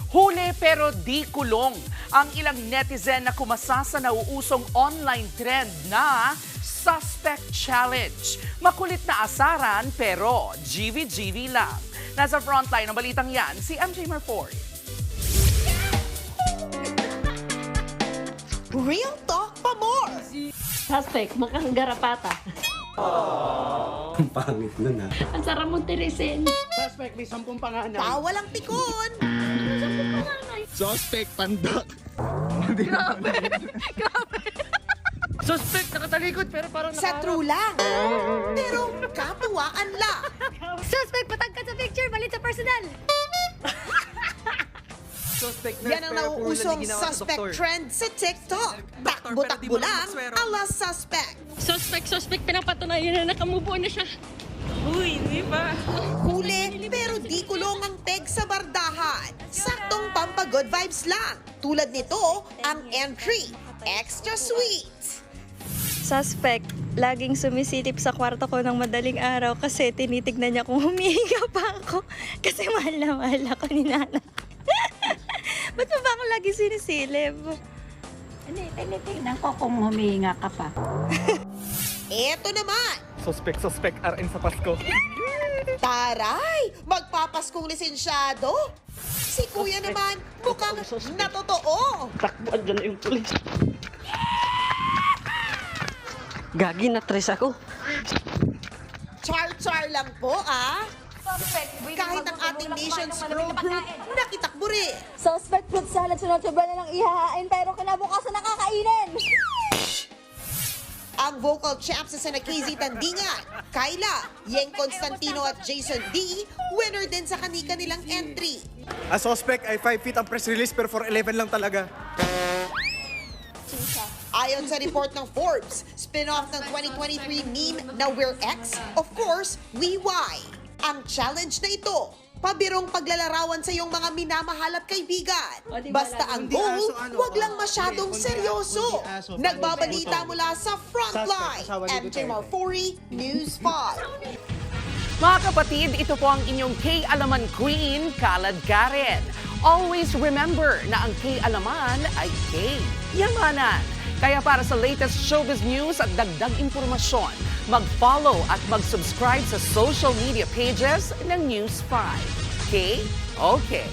Huli pero di kulong ang ilang netizen na kumasa sa nauusong online trend na Suspect Challenge. Makulit na asaran pero GV-GV lang. Nasa frontline ng balitang yan, si MJ Marfori. Real talk pa more! Suspect, mukhang garapata. Ang pangit nun ha. Ang sarap mong tirisin. Suspect, may 10 pangalan. Tawa lang pikon! Suspect, pandot. Suspect, nakatalikod pero parang Sa true lang, pero katuwaan lang. Suspect, patagka sa picture, balit sa personal. Suspect Yan ang nauusong suspect trend sa TikTok. Takbo-takbo lang, ala suspect. Suspect, pinapatunayan na nakamubo na siya. Uy, hindi ba? Huli, pero di kulong ang peg sa bardahan. Saktong pampa-good vibes lang. Tulad nito, ang entry, extra sweet. Suspect, laging sumisitip sa kwarto ko ng madaling araw kasi tinitignan niya kung humihinga pa ako. Kasi mahal na mahal ako ni Nana. Ba't mo ba ako lagi sinisilip? Hindi, tinitingnan ko kung humihinga ka pa. Eto naman, Suspect, RN sa Pasko. taray, magpapaskong lisensyado. Si kuya naman, mukhang natotoo. Takbuan dyan na yung tulis. Gagi na tres ako. Char-char lang po, ah. Kahit ang ating Nation's Pro Group, nakitakbo rin. Suspect, fruit salad, sunod-sobra na lang ihahain, pero kinabukasan nakakainin. Ang vocal champs sa KZ Tandingan, Kyla, Yeng Constantino at Jason D, winner din sa kani-kanilang entry. A suspect ay 5 feet ang press release pero 4'11 lang talaga. Ayon sa report ng Forbes, spin-off ng 2023 meme na We're X, of course, We Y. Ang challenge na ito, pabirong paglalarawan sa iyong mga minamahal at kaibigan. Basta ang goal, wag lang masyadong seryoso. Nagbabalita mula sa Frontline, MJ Marfori, News 5. Mga kapatid, ito po ang inyong K-Alaman Queen, Kalad Karen. Always remember na ang K-Alaman ay K-Yamanan. Kaya para sa latest showbiz news at dagdag impormasyon, mag-follow at mag-subscribe sa social media pages ng News 5. Okay?